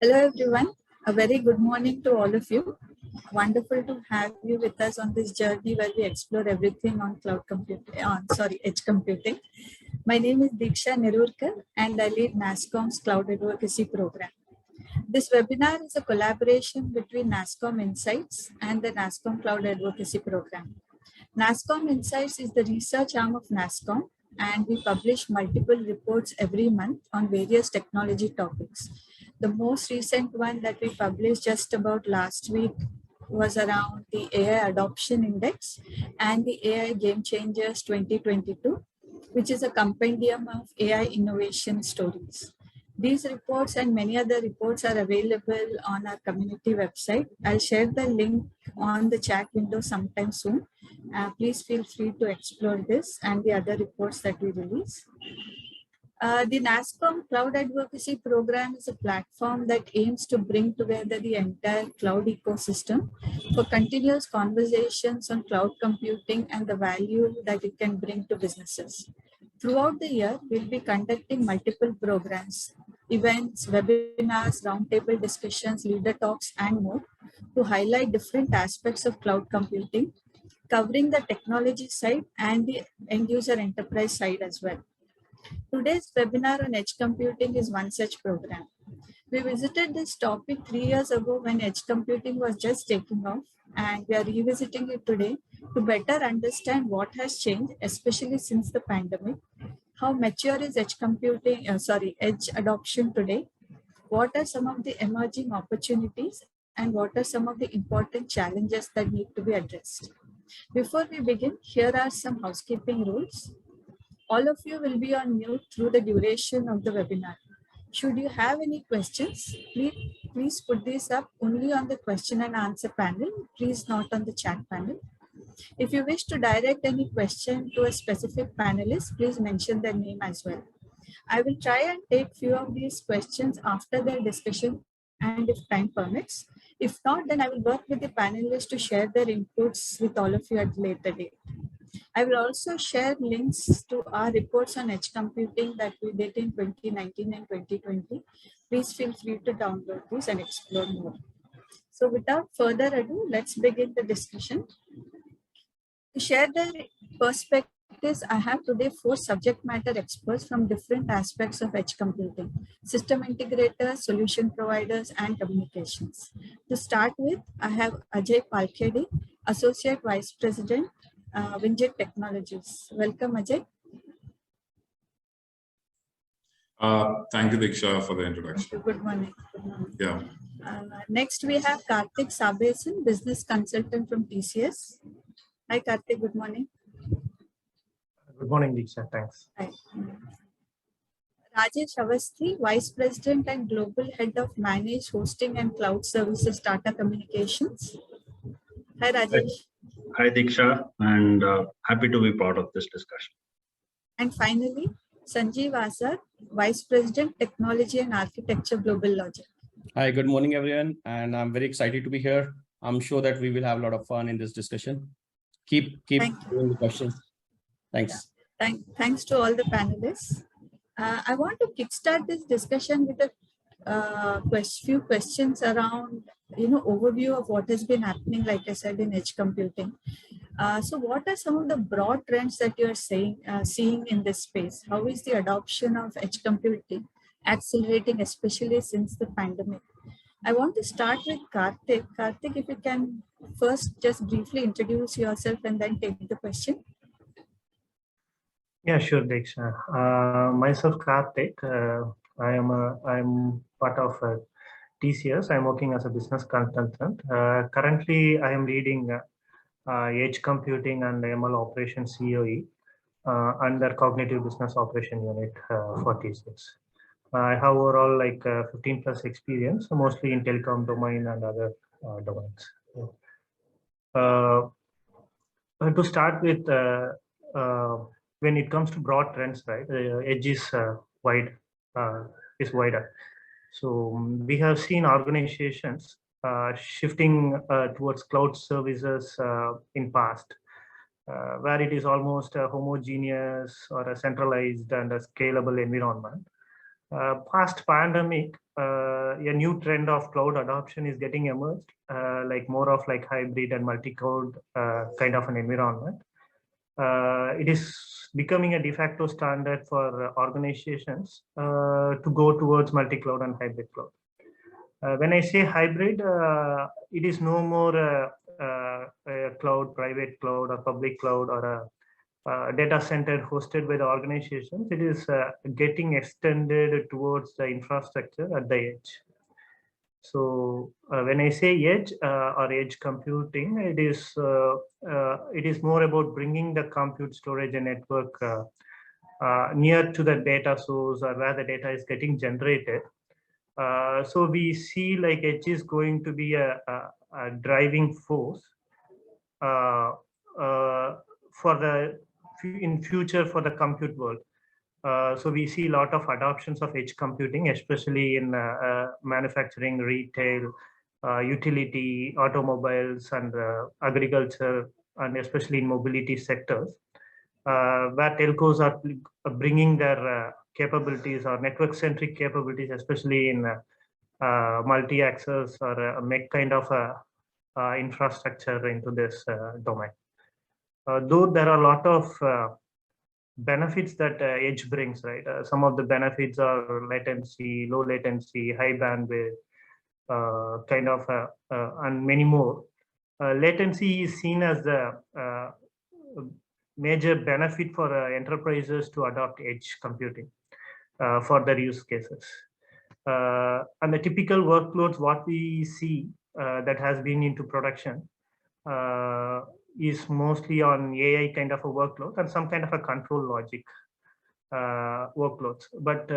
Hello everyone, a very good morning to all of you. Wonderful to have you with us on this journey where we explore everything on cloud computing, edge computing. My name is Diksha Nerurkar and I lead NASSCOM's Cloud Advocacy program. This webinar is a collaboration between NASSCOM Insights and the NASSCOM Cloud Advocacy program. NASSCOM Insights is the research arm of NASSCOM and we publish multiple reports every month on various technology topics. The most recent one that we published just about last week was around the AI Adoption Index and the AI Game Changers 2022, which is a compendium of AI innovation stories. These reports and many other reports are available on our community website. I'll share the link on the chat window sometime soon. Please feel free to explore this and the other reports that we release. The NASSCOM Cloud Advocacy Program is a platform that aims to bring together the entire cloud ecosystem for continuous conversations on cloud computing and the value that it can bring to businesses. Throughout the year, we'll be conducting multiple programs, events, webinars, roundtable discussions, leader talks, and more to highlight different aspects of cloud computing, covering the technology side and the end user enterprise side as well. Today's webinar on edge computing is one such program. We visited this topic 3 years ago when edge computing was just taking off, and we are revisiting it today to better understand what has changed, especially since the pandemic. How mature is edge computing, edge adoption today? What are some of the emerging opportunities and what are some of the important challenges that need to be addressed? Before we begin, here are some housekeeping rules. All of you will be on mute through the duration of the webinar. Should you have any questions, please put these up only on the question and answer panel, please not on the chat panel. If you wish to direct any question to a specific panelist, please mention their name as well. I will try and take few of these questions after their discussion and if time permits. If not, then I will work with the panelists to share their inputs with all of you at a later date. I will also share links to our reports on edge computing that we did in 2019 and 2020. Please feel free to download these and explore more. So without further ado, let's begin the discussion. To share their perspectives, I have today 4 subject matter experts from different aspects of edge computing: system integrators, solution providers, and communications. To start with, I have Ajay Palkhede, Associate Vice President, Winjit Technologies. Welcome, Ajay. Thank you, Diksha, for the introduction. Good morning. Good morning. Yeah. Next, we have Sabesan, Business Consultant from TCS. Hi, Karthik. Good morning. Good morning, Diksha. Thanks. Hi. Rajesh Avasthi, Vice President and Global Head of Managed Hosting and Cloud Services, Tata Communications. Hi, Rajesh. Hi, Diksha, and happy to be part of this discussion. And finally, Sanjeev, Azad, Vice President, Technology and Architecture, GlobalLogic. Hi, good morning, everyone, and I'm very excited to be here. I'm sure that we will have a lot of fun in this discussion. Keep doing the questions. Thanks. Yeah. Thanks to all the panelists. I want to kickstart this discussion with a few questions around, overview of what has been happening, like I said, in edge computing. So what are some of the broad trends that you're seeing in this space? How is the adoption of edge computing accelerating, especially since the pandemic? I want to start with Karthik. Karthik, if you can first just briefly introduce yourself and then take the question. Yeah, sure, Diksha. Myself, Karthik. I'm part of TCS. I'm working as a business consultant. Currently, I am leading edge computing and ML operations COE under Cognitive Business Operation Unit for TCS. I have overall like 15 plus experience, mostly in telecom domain and other domains. To start with, when it comes to broad trends, right, edge is wider. So we have seen organizations shifting towards cloud services in past, where it is almost a homogeneous or a centralized and a scalable environment. Past pandemic, a new trend of cloud adoption is getting emerged, like more of like hybrid and multi-cloud kind of an environment. It is becoming a de facto standard for organizations to go towards multi-cloud and hybrid cloud. When I say hybrid, it is no more a cloud, private cloud or public cloud or a data center hosted by the organizations. It is getting extended towards the infrastructure at the edge. So when I say edge or edge computing, it is more about bringing the compute, storage, and network near to the data source or where the data is getting generated. So we see like edge is going to be a driving force in future for the compute world. So we see a lot of adoptions of edge computing, especially in manufacturing, retail, utility, automobiles, and agriculture, and especially in mobility sectors, where telcos are bringing their capabilities or network-centric capabilities, especially in multi-access or a MEC kind of infrastructure into this domain. Though there are a lot of benefits that edge brings, right? Some of the benefits are latency, low latency, high bandwidth, and many more. Latency is seen as the major benefit for enterprises to adopt edge computing for their use cases. And the typical workloads, what we see that has been into production is mostly on AI kind of a workload and some kind of a control logic workloads. But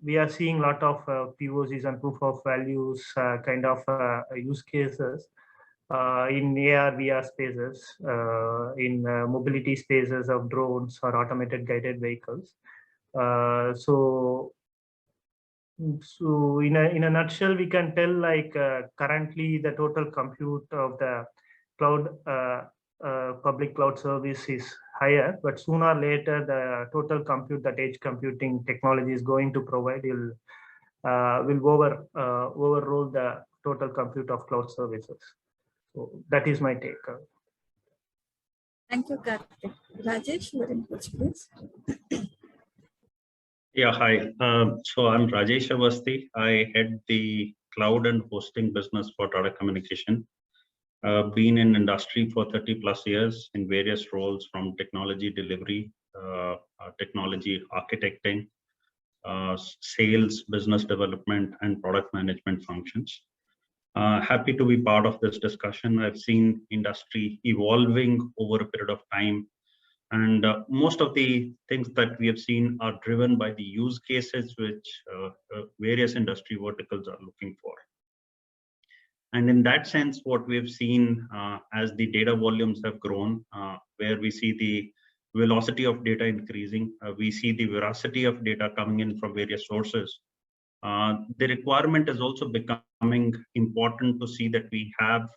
we are seeing a lot of POCs and proof of values kind of use cases in AR, VR spaces, in mobility spaces of drones or automated guided vehicles. So in a nutshell, we can tell like currently the total compute of the cloud public cloud service is higher, but sooner or later the total compute that edge computing technology is going to provide will overrule the total compute of cloud services. So that is my take. Thank you, Karthik. Rajesh, your inputs, please. Yeah, hi. So I'm Rajesh Avasthi. I head the cloud and hosting business for Tata Communication. Been in industry for 30 plus years in various roles, from technology delivery, technology architecting, sales, business development, and product management functions. Happy to be part of this discussion. I've seen industry evolving over a period of time, and most of the things that we have seen are driven by the use cases which various industry verticals are looking for. And in that sense, what we have seen as the data volumes have grown, where we see the velocity of data increasing, we see the veracity of data coming in from various sources. The requirement is also becoming important to see that we have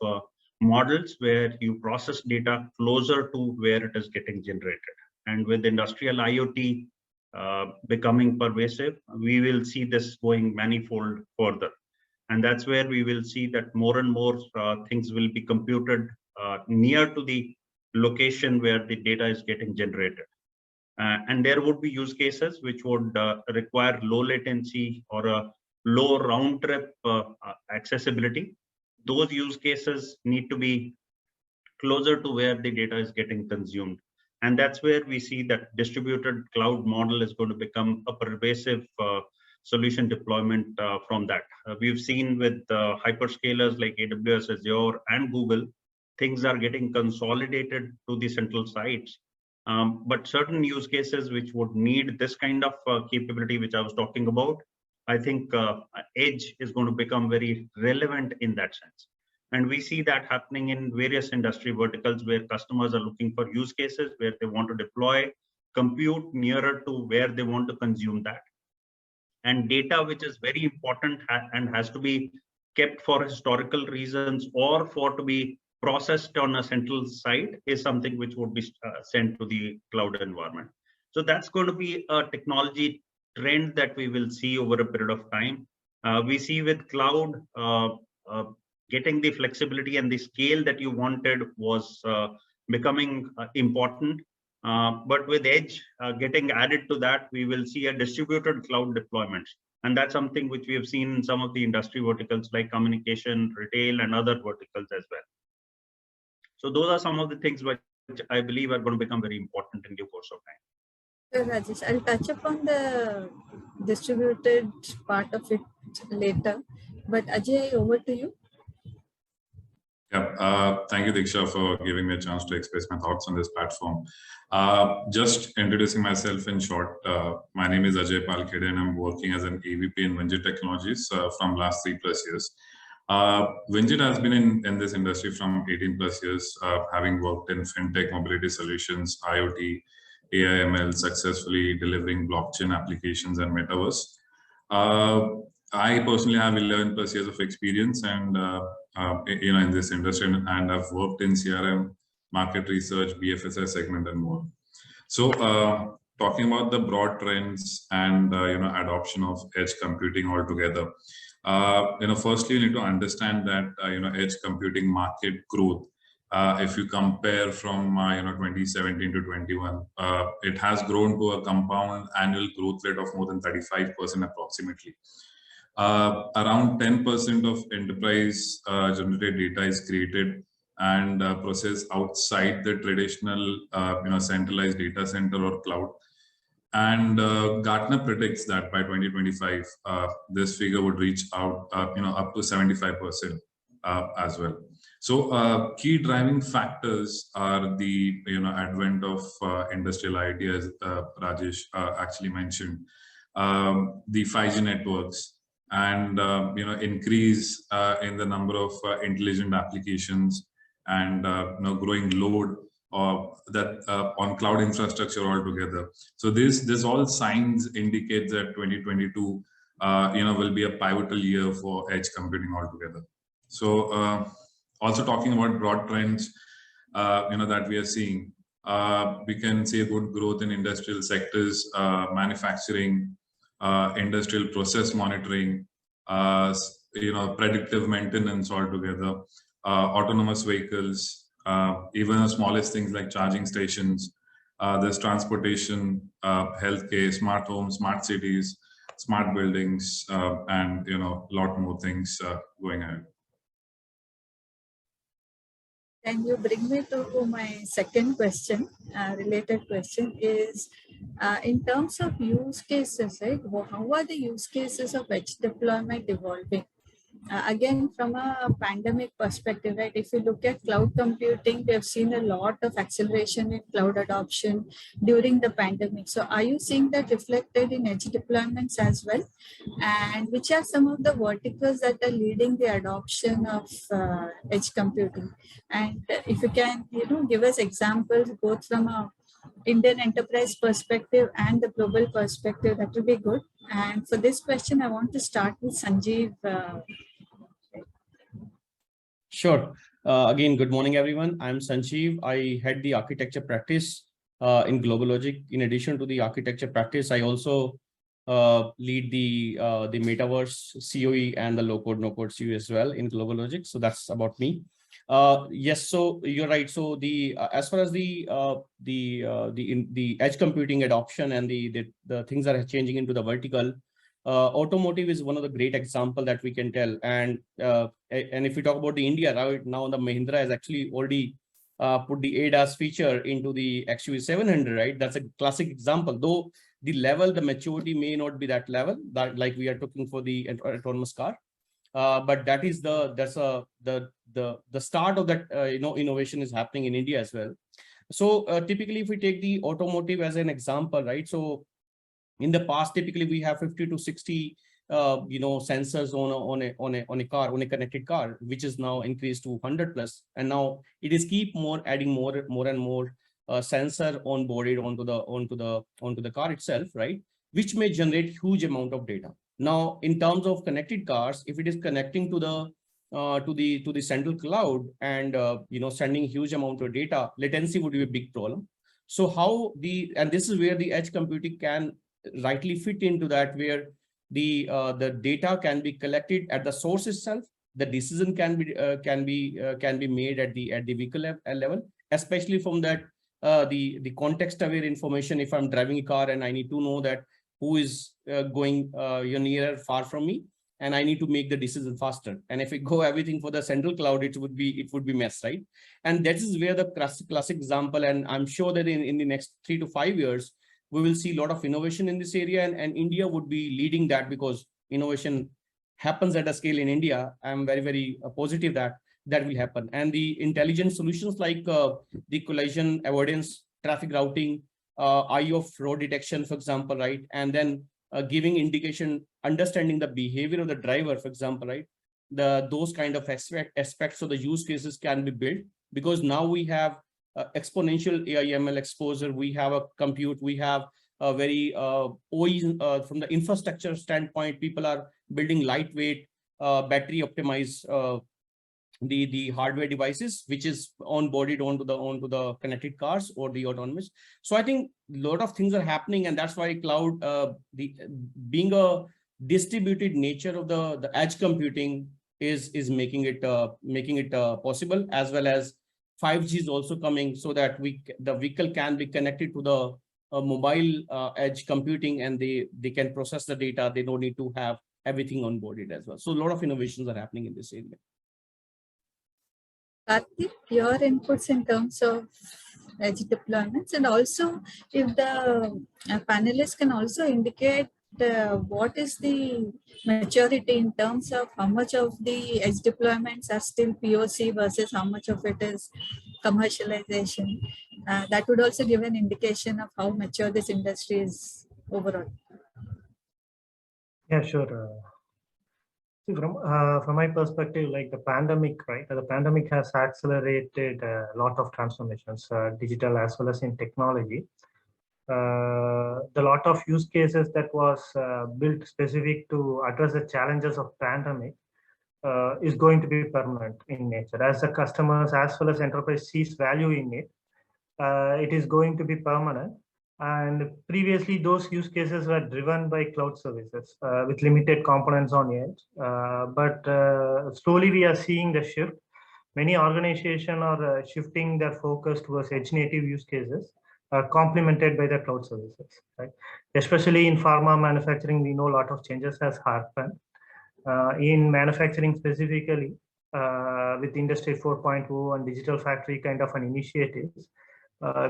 models where you process data closer to where it is getting generated. And with industrial IoT becoming pervasive, we will see this going manifold further. And that's where we will see that more and more things will be computed near to the location where the data is getting generated. And there would be use cases which would require low latency or a low round trip accessibility. Those use cases need to be closer to where the data is getting consumed. And that's where we see that distributed cloud model is going to become a pervasive solution deployment from that. We've seen with hyperscalers like AWS, Azure, and Google, things are getting consolidated to the central sites. But certain use cases which would need this kind of capability, which I was talking about, I think edge is going to become very relevant in that sense. And we see that happening in various industry verticals where customers are looking for use cases where they want to deploy compute nearer to where they want to consume that. And data, which is very important and has to be kept for historical reasons or for to be processed on a central site, is something which would be sent to the cloud environment. So that's going to be a technology trend that we will see over a period of time. We see with cloud, getting the flexibility and the scale that you wanted was becoming important. But with edge getting added to that, we will see a distributed cloud deployments. And that's something which we have seen in some of the industry verticals like communication, retail, and other verticals as well. So those are some of the things which I believe are going to become very important in due course of time. Rajesh, I'll touch upon the distributed part of it later, but Ajay, over to you. Yeah, thank you, Diksha, for giving me a chance to express my thoughts on this platform. Just introducing myself in short, my name is Ajay Palkhede, and I'm working as an AVP in Winjit Technologies from last 3+ years. Winjit has been in this industry from 18+ years, having worked in fintech, mobility solutions, IoT, AI/ML, successfully delivering blockchain applications and metaverse. I personally have 11+ years of experience and in this industry, and I've worked in CRM, market research, BFSI segment, and more. So talking about the broad trends and adoption of edge computing altogether. Firstly, you need to understand that edge computing market growth. If you compare from 2017 to 21, it has grown to a compound annual growth rate of more than 35% approximately. Around 10% of enterprise generated data is created and processed outside the traditional centralized data center or cloud. And Gartner predicts that by 2025, this figure would reach out up to 75% as well. So key driving factors are the advent of industrial ideas, Rajesh actually mentioned, the 5G networks, and increase in the number of intelligent applications, and growing load that on cloud infrastructure altogether. So this all signs indicate that 2022 will be a pivotal year for edge computing altogether. So also talking about broad trends that we are seeing, we can see a good growth in industrial sectors, manufacturing, industrial process monitoring, predictive maintenance altogether, autonomous vehicles, even the smallest things like charging stations. There's transportation, healthcare, smart homes, smart cities, smart buildings, and a lot more things going ahead. Can you bring me to my second question, related question is, in terms of use cases, right? How are the use cases of edge deployment evolving? Again, from a pandemic perspective, right? If you look at cloud computing, we have seen a lot of acceleration in cloud adoption during the pandemic. So are you seeing that reflected in edge deployments as well? And which are some of the verticals that are leading the adoption of edge computing? And if you can, give us examples both from a Indian enterprise perspective and the global perspective, that will be good. And for this question, I want to start with Sanjeev. Sure. Again, good morning, everyone. I'm Sanjeev. I head the architecture practice in GlobalLogic. In addition to the architecture practice, I also lead the metaverse COE and the low-code, no-code COE as well in GlobalLogic. So that's about me. Yes, so you're right. So the as far as the edge computing adoption and the things that are changing into the vertical, automotive is one of the great example that we can tell. And if we talk about the India right now, the Mahindra has actually already put the ADAS feature into the XUV700, right? That's a classic example. Though the level, the maturity may not be that level that like we are talking for the autonomous car. But that is the start of that innovation is happening in India as well. So typically, if we take the automotive as an example, right? So in the past, typically we have 50 to 60 sensors on a car, on a connected car, which is now increased to 100+, and now it is keep adding more and more sensor onboarded onto the car itself, right? Which may generate huge amount of data. Now, in terms of connected cars, if it is connecting to the central cloud and sending huge amount of data, latency would be a big problem. So and this is where the edge computing can rightly fit into that, where the data can be collected at the source itself. The decision can be made at the vehicle level, especially from that the context aware information. If I'm driving a car and I need to know that who is going near far from me, and I need to make the decision faster. And if we go everything for the central cloud, it would be mess, right? And that is where the classic example. And I'm sure that in the next 3 to 5 years, we will see a lot of innovation in this area, and India would be leading that, because innovation happens at a scale in India. I'm very, very positive that will happen. And the intelligent solutions like the collision avoidance, traffic routing, eye of road detection, for example, right? And then giving indication, understanding the behavior of the driver, for example, right? Those kind of aspects of the use cases can be built, because now we have exponential AI ML exposure. We have a compute, we have a very from the infrastructure standpoint, people are building lightweight, battery optimized the hardware devices, which is onboarded onto the connected cars or the autonomous. So I think a lot of things are happening, and that's why cloud, being a distributed nature of the edge computing is making it possible, as well as 5G is also coming, so that the vehicle can be connected to the mobile edge computing, and they can process the data. They don't need to have everything onboarded as well. So a lot of innovations are happening in this area. Karthik, your inputs in terms of edge deployments, and also if the panelists can also indicate what is the maturity in terms of how much of the edge deployments are still POC versus how much of it is commercialization. That would also give an indication of how mature this industry is overall. Yeah, sure. See, from my perspective, like the pandemic, right? The pandemic has accelerated a lot of transformations, digital as well as in technology. The lot of use cases that was built specific to address the challenges of pandemic is going to be permanent in nature. As the customers as well as enterprise sees value in it, it is going to be permanent. And previously, those use cases were driven by cloud services with limited components on edge. But slowly, we are seeing the shift. Many organizations are shifting their focus towards edge-native use cases, complemented by the cloud services. Right? Especially in pharma manufacturing, we know a lot of changes has happened. In manufacturing specifically, with Industry 4.0 and digital factory kind of an initiatives,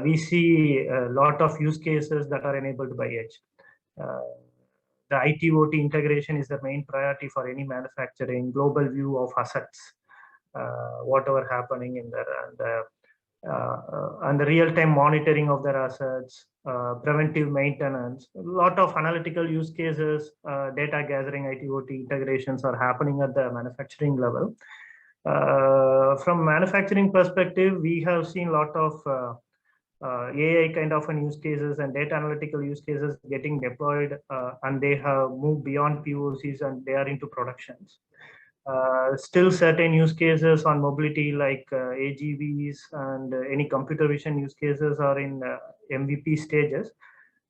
we see a lot of use cases that are enabled by edge. The IT/OT integration is the main priority for any manufacturing, global view of assets, whatever happening in there, and the real-time monitoring of their assets, preventive maintenance. A lot of analytical use cases, data gathering, IT/OT integrations are happening at the manufacturing level. From manufacturing perspective, we have seen a lot of AI kind of an use cases and data analytical use cases getting deployed, and they have moved beyond POCs and they are into productions. Still certain use cases on mobility like AGVs and any computer vision use cases are in MVP stages.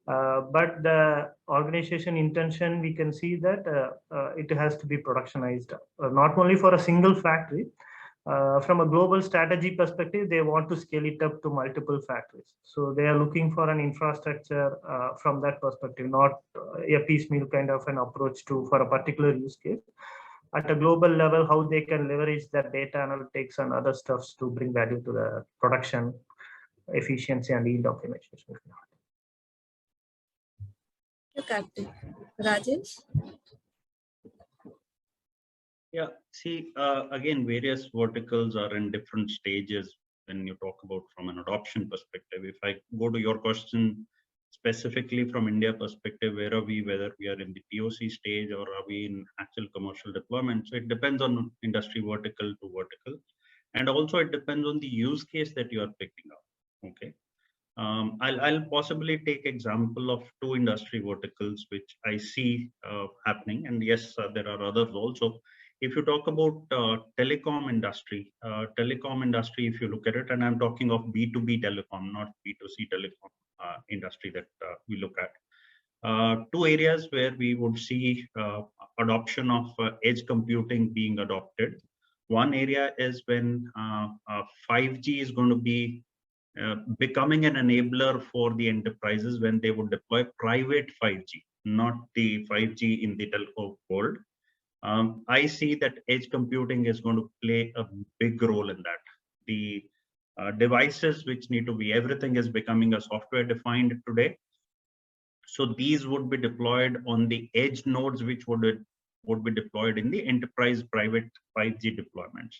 But the organization intention, we can see that it has to be productionized, not only for a single factory. From a global strategy perspective, they want to scale it up to multiple factories. So they are looking for an infrastructure from that perspective, not a piecemeal kind of an approach for a particular use case. At a global level, how they can leverage that data analytics and other stuffs to bring value to the production efficiency and yield optimization. Okay, Rajesh? Yeah, see, again, various verticals are in different stages when you talk about from an adoption perspective. If I go to your question specifically from India perspective, where are we, whether we are in the POC stage or are we in actual commercial deployment? So it depends on industry vertical to vertical. And also it depends on the use case that you are picking up, okay? I'll possibly take example of two industry verticals which I see happening, and yes, there are others also. If you talk about telecom industry, if you look at it, and I'm talking of B2B telecom, not B2C telecom industry that we look at. Two areas where we would see adoption of edge computing being adopted. One area is when 5G is going to be becoming an enabler for the enterprises when they would deploy private 5G, not the 5G in the telco world. I see that edge computing is going to play a big role in that. The devices which need to be, everything is becoming a software defined today. So these would be deployed on the edge nodes, which would be deployed in the enterprise private 5G deployments.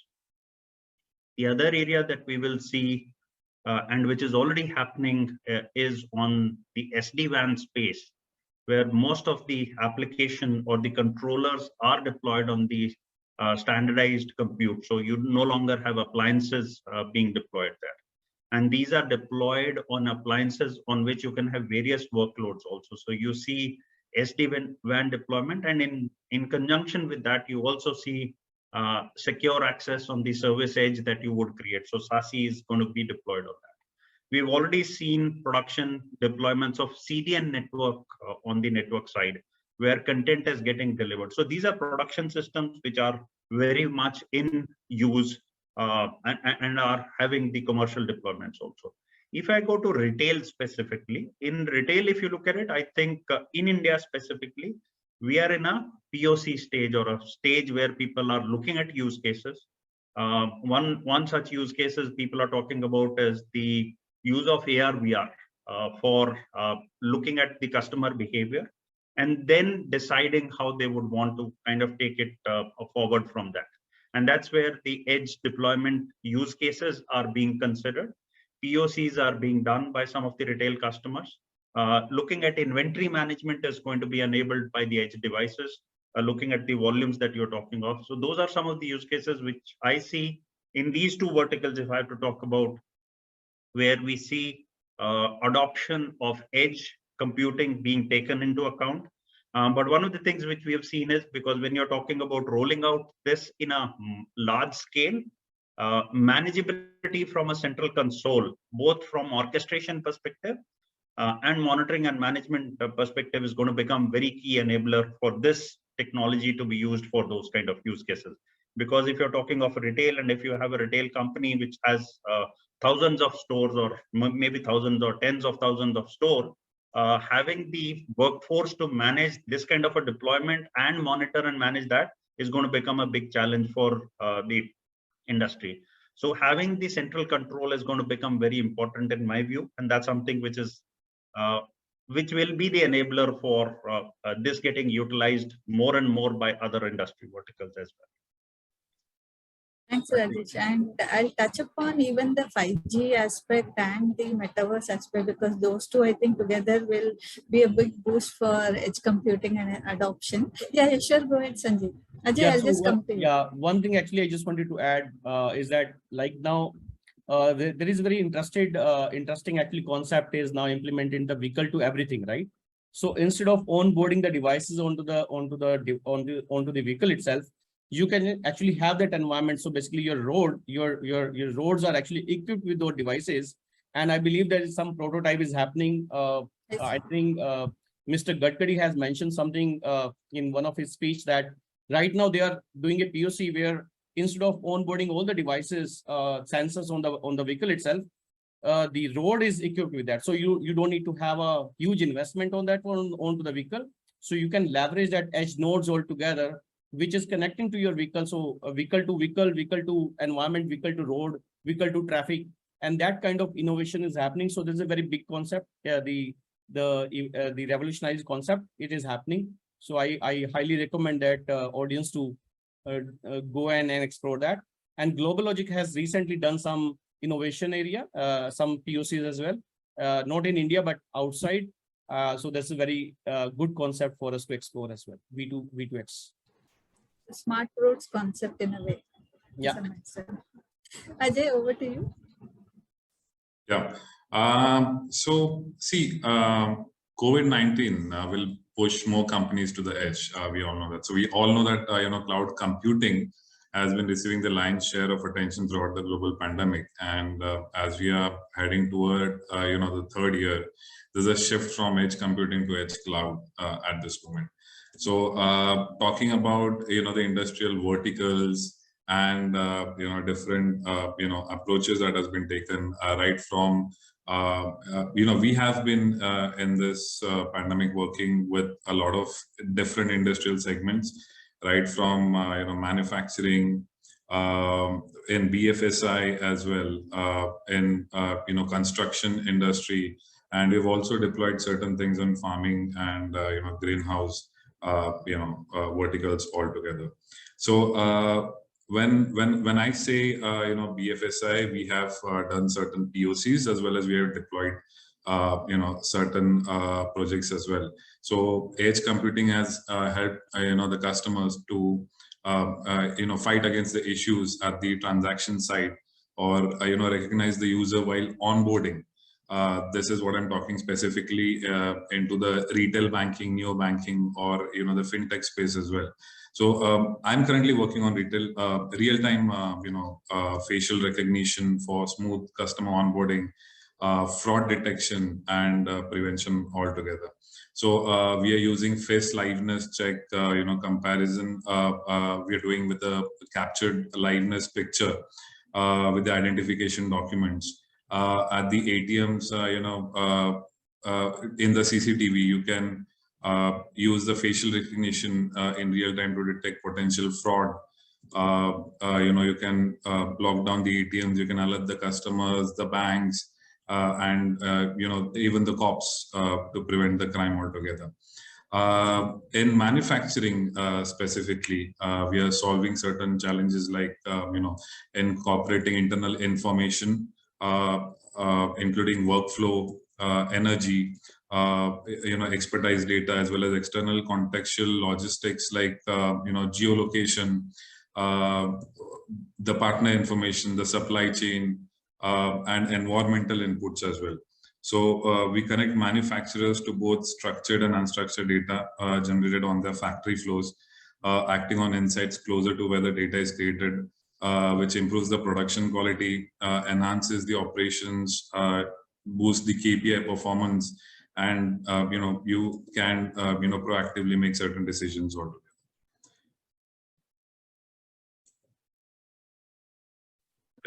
The other area that we will see, and which is already happening, is on the SD-WAN space, where most of the application or the controllers are deployed on the standardized compute. So you no longer have appliances being deployed there. And these are deployed on appliances on which you can have various workloads also. So you see SD-WAN deployment, and in conjunction with that, you also see secure access on the service edge that you would create. So SASE is going to be deployed on that. We've already seen production deployments of CDN network on the network side, where content is getting delivered. So these are production systems which are very much in use and are having the commercial deployments also. If I go to retail specifically, in retail, if you look at it, I think in India specifically, we are in a POC stage, or a stage where people are looking at use cases. One such use cases people are talking about is the use of AR VR for looking at the customer behavior and then deciding how they would want to kind of take it forward from that. And that's where the edge deployment use cases are being considered. POCs are being done by some of the retail customers. Looking at inventory management is going to be enabled by the edge devices, looking at the volumes that you're talking of. So those are some of the use cases which I see in these two verticals, if I have to talk about, where we see adoption of edge computing being taken into account. But one of the things which we have seen is, because when you're talking about rolling out this in a large scale, manageability from a central console, both from orchestration perspective and monitoring and management perspective, is going to become very key enabler for this technology to be used for those kind of use cases. Because if you're talking of retail, and if you have a retail company which has thousands of stores, or maybe thousands or tens of thousands of stores, having the workforce to manage this kind of a deployment and monitor and manage that is going to become a big challenge for the industry. So having the central control is going to become very important in my view, and that's something which is which will be the enabler for this getting utilized more and more by other industry verticals as well. Thanks, Rajesh. And I'll touch upon even the 5G aspect and the metaverse aspect, because those two, I think, together will be a big boost for edge computing and adoption. Yeah, sure. Go ahead, Sanjeev. Ajay, Yeah, I'll just come to you. Yeah, one thing actually I just wanted to add is that, like, now there is a very interesting actually concept is now implemented in the vehicle to everything, right? So instead of onboarding the devices onto the vehicle itself, you can actually have that environment. So basically your roads are actually equipped with those devices. And I believe there is some prototype is happening. Yes. I think Mr. Gadkari has mentioned something in one of his speech, that right now they are doing a POC where instead of onboarding all the devices, sensors on the vehicle itself, the road is equipped with that. So you don't need to have a huge investment on that one onto the vehicle. So you can leverage that edge nodes altogether, which is connecting to your vehicle. So vehicle to vehicle, vehicle to environment, vehicle to road, vehicle to traffic, and that kind of innovation is happening. So this is a very big concept. The revolutionized concept, it is happening. So I highly recommend that audience to go and explore that. And GlobalLogic has recently done some innovation area, some POCs as well, not in India but outside. So that's a very good concept for us to explore as well. V2X. Smart roads concept in a way. Yeah. Ajay, over to you. Yeah. So see, COVID-19 will push more companies to the edge. We all know that. So we all know that cloud computing has been receiving the lion's share of attention throughout the global pandemic. And as we are heading toward, the third year, there's a shift from edge computing to edge cloud at this moment. So talking about, the industrial verticals and, different, approaches that has been taken right from, we have been in this pandemic working with a lot of different industrial segments, right from, manufacturing, in BFSI as well, in, construction industry. And we've also deployed certain things in farming and, greenhouse, verticals altogether. So when I say, BFSI, we have done certain POCs as well as we have deployed, certain projects as well. So edge computing has helped, the customers to, fight against the issues at the transaction side, or, recognize the user while onboarding. This is what I'm talking specifically into the retail banking, neo banking, or the fintech space as well. So I'm currently working on real-time, facial recognition for smooth customer onboarding, fraud detection, and prevention altogether. So we are using face liveness check, comparison. We are doing with a captured liveness picture with the identification documents. At the ATMs, in the CCTV, you can use the facial recognition in real time to detect potential fraud. You can lock down the ATMs, you can alert the customers, the banks, and even the cops to prevent the crime altogether. In manufacturing specifically, we are solving certain challenges like incorporating internal information, including workflow, energy, expertise data, as well as external contextual logistics like geolocation, the partner information, the supply chain, and environmental inputs as well. So we connect manufacturers to both structured and unstructured data generated on their factory floors, acting on insights closer to where the data is created, which improves the production quality, enhances the operations, boosts the KPI performance, and you can proactively make certain decisions altogether.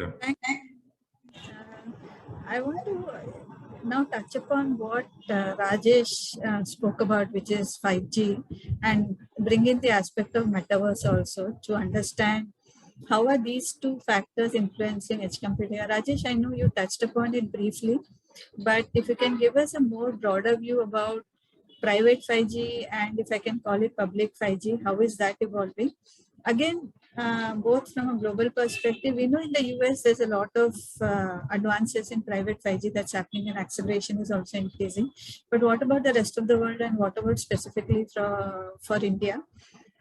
Yeah. I want to now touch upon what Rajesh spoke about, which is 5G, and bring in the aspect of metaverse also to understand how are these two factors influencing edge computing. Rajesh, I know you touched upon it briefly, but if you can give us a more broader view about private 5G, and if I can call it public 5G, how is that evolving? Again, both from a global perspective, we know in the US there's a lot of advances in private 5G that's happening, and acceleration is also increasing. But what about the rest of the world, and what about specifically for India?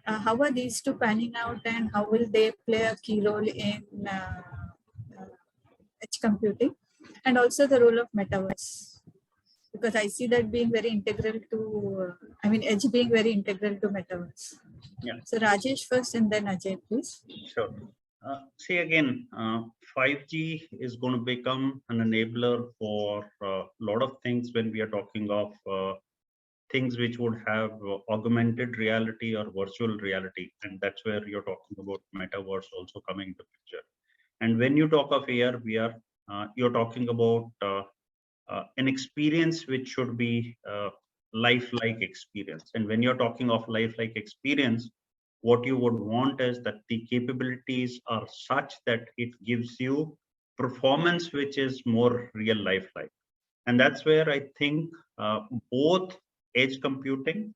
How are these two panning out, and how will they play a key role in edge computing, and also the role of metaverse? Because I see that being very integral to, edge being very integral to metaverse. Yeah. So Rajesh first, and then Ajay, please. Sure. See, again, 5G is going to become an enabler for a lot of things when we are talking of things which would have augmented reality or virtual reality. And that's where you're talking about metaverse also coming into picture. And when you talk of AR, VR, you're talking about an experience which should be lifelike experience. And when you're talking of lifelike experience, what you would want is that the capabilities are such that it gives you performance which is more real lifelike. And that's where I think both edge computing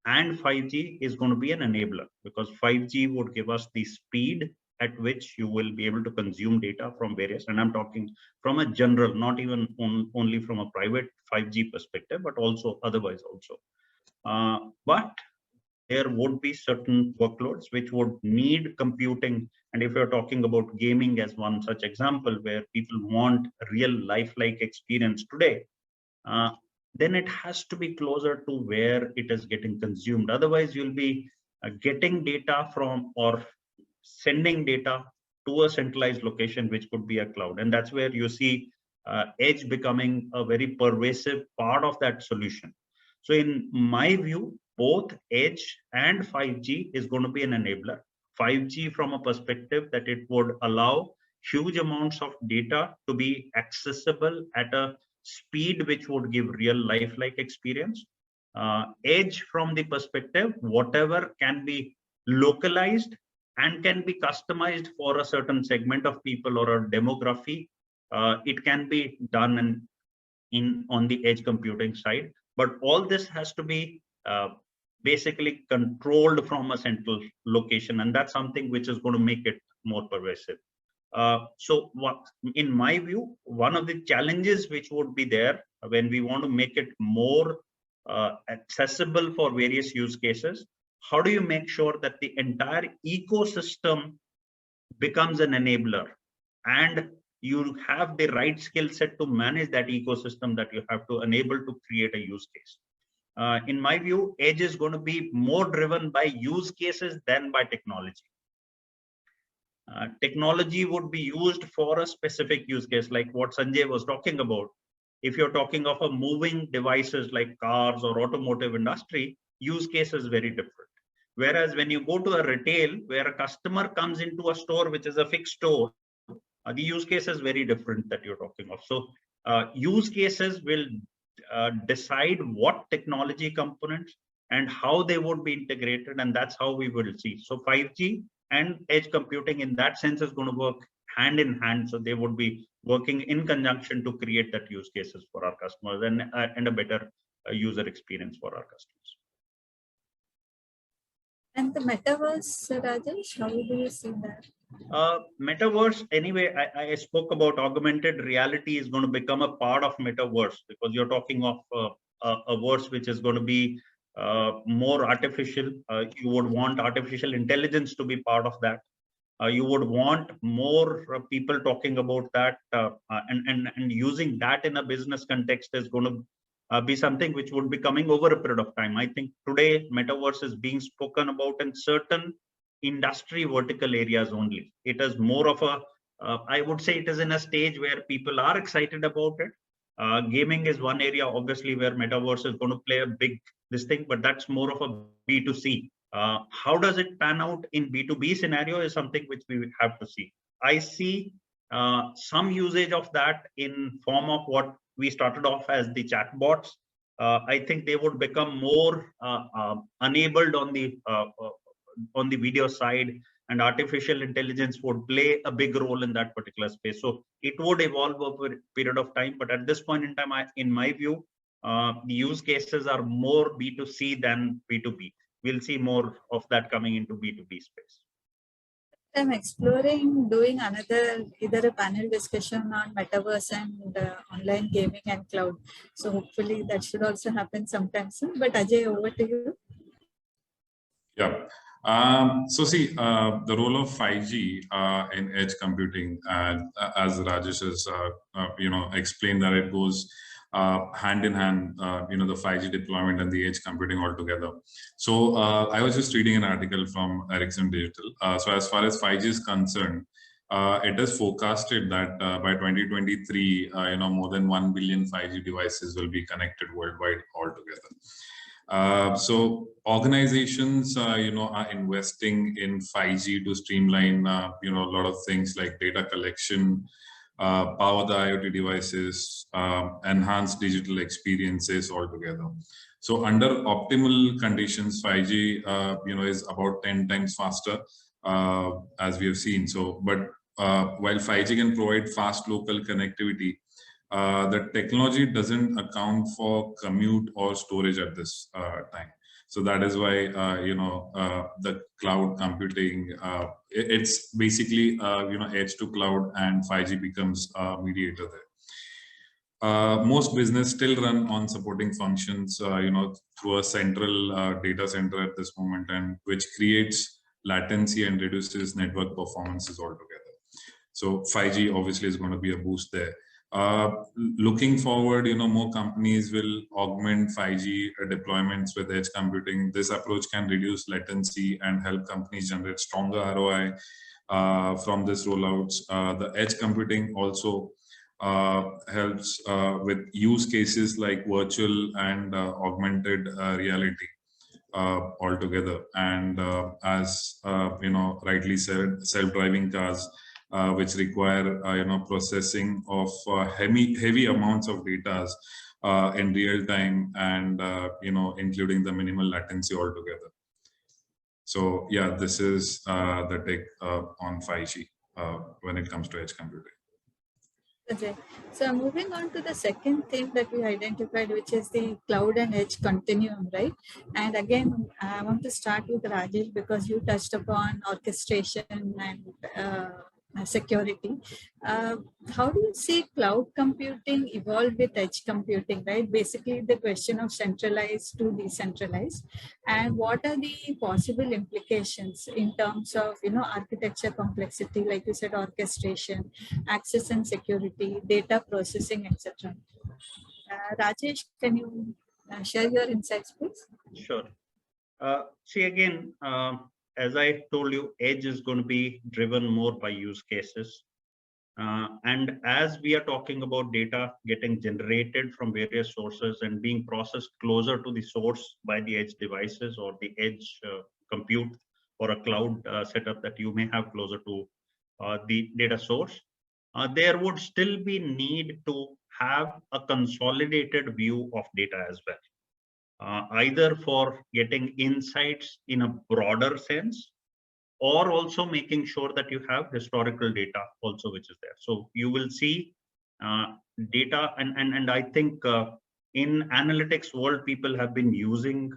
and 5G is going to be an enabler, because 5G would give us the speed at which you will be able to consume data from various, and I'm talking from a general, not even only from a private 5G perspective, but also otherwise also. But there would be certain workloads which would need computing. And if you're talking about gaming as one such example, where people want real lifelike experience today, then it has to be closer to where it is getting consumed. Otherwise, you'll be getting data from, or sending data to a centralized location, which could be a cloud. And that's where you see edge becoming a very pervasive part of that solution. So in my view, both edge and 5G is going to be an enabler. 5G from a perspective that it would allow huge amounts of data to be accessible at a speed which would give real life-like experience. Edge from the perspective, whatever can be localized and can be customized for a certain segment of people or a demography, it can be done on the edge computing side. But all this has to be basically controlled from a central location, and that's something which is going to make it more pervasive. So what, in my view, one of the challenges which would be there when we want to make it more accessible for various use cases, how do you make sure that the entire ecosystem becomes an enabler and you have the right skill set to manage that ecosystem that you have to enable to create a use case? In my view, edge is going to be more driven by use cases than by technology. Technology would be used for a specific use case, like what Sanjeev was talking about. If you're talking of a moving devices like cars or automotive industry, use case is very different. Whereas when you go to a retail where a customer comes into a store, which is a fixed store, the use case is very different that you're talking of. So use cases will decide what technology components and how they would be integrated, and that's how we will see. So 5G and edge computing in that sense is going to work hand in hand. So they would be working in conjunction to create that use cases for our customers and a better user experience for our customers. And the metaverse, Rajesh, how do you see that? Metaverse, anyway, I spoke about augmented reality is going to become a part of metaverse, because you're talking of a verse which is going to be more artificial. You would want artificial intelligence to be part of that. You would want more people talking about that, and using that in a business context is going to be something which would be coming over a period of time. I think today metaverse is being spoken about in certain industry vertical areas only. It is more of a, I would say it is in a stage where people are excited about it. Gaming is one area, obviously, where metaverse is going to play a big this thing, but that's more of a B2C. How does it pan out in B2B scenario is something which we have to see. I see some usage of that in form of what we started off as the chatbots. I think they would become more enabled on the video side, and artificial intelligence would play a big role in that particular space. So it would evolve over a period of time, but at this point in time, in my view, the use cases are more B2C than B2B. We'll see more of that coming into B2B space. I'm exploring doing either a panel discussion on metaverse and online gaming and cloud. So hopefully that should also happen sometime soon. But Ajay, over to you. Yeah. So see, the role of 5G in edge computing, as Rajesh has explained, that it goes hand in hand, the 5G deployment and the edge computing altogether. So I was just reading an article from Ericsson Digital. So as far as 5G is concerned, it is forecasted that by 2023, more than 1 billion 5G devices will be connected worldwide altogether. So organizations, are investing in 5G to streamline, a lot of things like data collection, power the IoT devices, enhance digital experiences altogether. So under optimal conditions, 5G, is about 10 times faster, as we have seen. So, but while 5G can provide fast local connectivity, the technology doesn't account for commute or storage at this time. So that is why, the cloud computing, it's basically, edge to cloud, and 5G becomes a mediator there. Most business still run on supporting functions, through a central data center at this moment, and which creates latency and reduces network performances altogether. So 5G obviously is going to be a boost there. Looking forward, more companies will augment 5G deployments with edge computing. This approach can reduce latency and help companies generate stronger ROI from this rollouts. The edge computing also helps with use cases like virtual and augmented reality altogether. And as rightly said, self-driving cars, which require processing of heavy amounts of data in real time, and including the minimal latency altogether. So yeah, this is the take on 5G when it comes to edge computing. Okay. So moving on to the second theme that we identified, which is the cloud and edge continuum, right? And again, I want to start with Rajesh, because you touched upon orchestration and security. How do you see cloud computing evolve with edge computing, right? Basically, the question of centralized to decentralized, and what are the possible implications in terms of architecture complexity, like you said, orchestration, access and security, data processing, etc. Rajesh, can you share your insights, please? Sure. See, again, as I told you, edge is going to be driven more by use cases. And as we are talking about data getting generated from various sources and being processed closer to the source by the edge devices or the edge compute or a cloud setup that you may have closer to the data source, there would still be need to have a consolidated view of data as well. Either for getting insights in a broader sense, or also making sure that you have historical data also which is there. So you will see data, and I think in analytics world, people have been using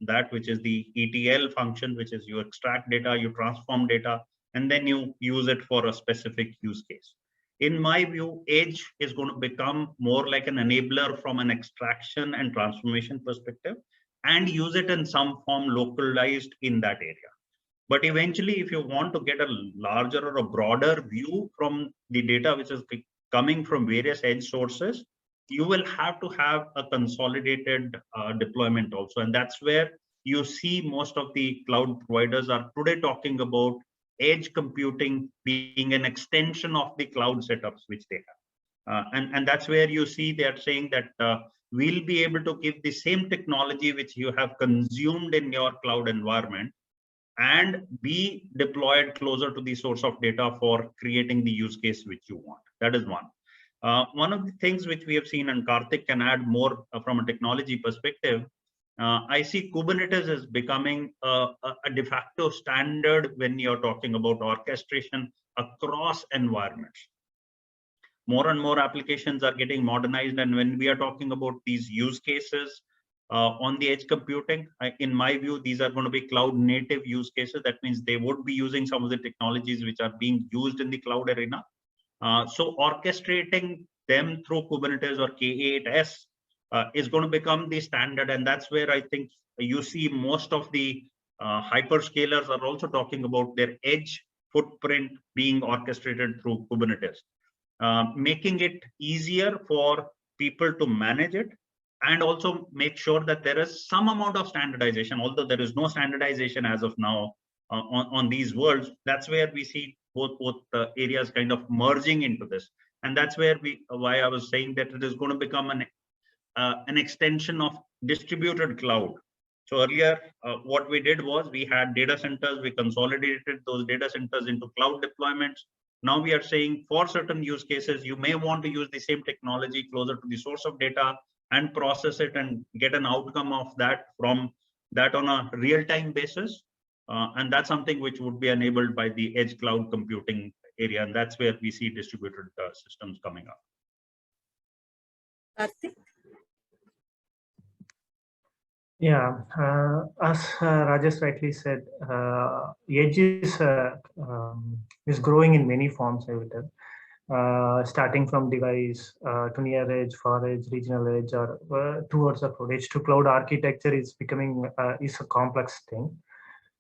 that, which is the ETL function, which is you extract data, you transform data, and then you use it for a specific use case. In my view, edge is going to become more like an enabler from an extraction and transformation perspective, and use it in some form localized in that area. But eventually, if you want to get a larger or a broader view from the data which is coming from various edge sources, you will have to have a consolidated deployment also. And that's where you see most of the cloud providers are today talking about edge computing being an extension of the cloud setups which they have. And that's where you see they are saying that we'll be able to give the same technology which you have consumed in your cloud environment and be deployed closer to the source of data for creating the use case which you want. That is one. One of the things which we have seen, and Karthik can add more from a technology perspective, I see Kubernetes is becoming a de facto standard when you're talking about orchestration across environments. More and more applications are getting modernized, and when we are talking about these use cases on the edge computing, in my view, these are going to be cloud native use cases. That means they would be using some of the technologies which are being used in the cloud arena. So orchestrating them through Kubernetes or K8s is going to become the standard. And that's where I think you see most of the hyperscalers are also talking about their edge footprint being orchestrated through Kubernetes, making it easier for people to manage it, and also make sure that there is some amount of standardization, although there is no standardization as of now on these worlds. That's where we see both areas kind of merging into this. And that's where why I was saying that it is going to become an extension of distributed cloud. So earlier, what we did was we had data centers, we consolidated those data centers into cloud deployments. Now we are saying for certain use cases, you may want to use the same technology closer to the source of data and process it and get an outcome of that from that on a real-time basis. And that's something which would be enabled by the edge cloud computing area. And that's where we see distributed systems coming up. Karthik? Yeah, as Rajesh rightly said, edge is growing in many forms, I would tell. Starting from device to near edge, far edge, regional edge, or towards the cloud. Edge to cloud architecture is becoming is a complex thing.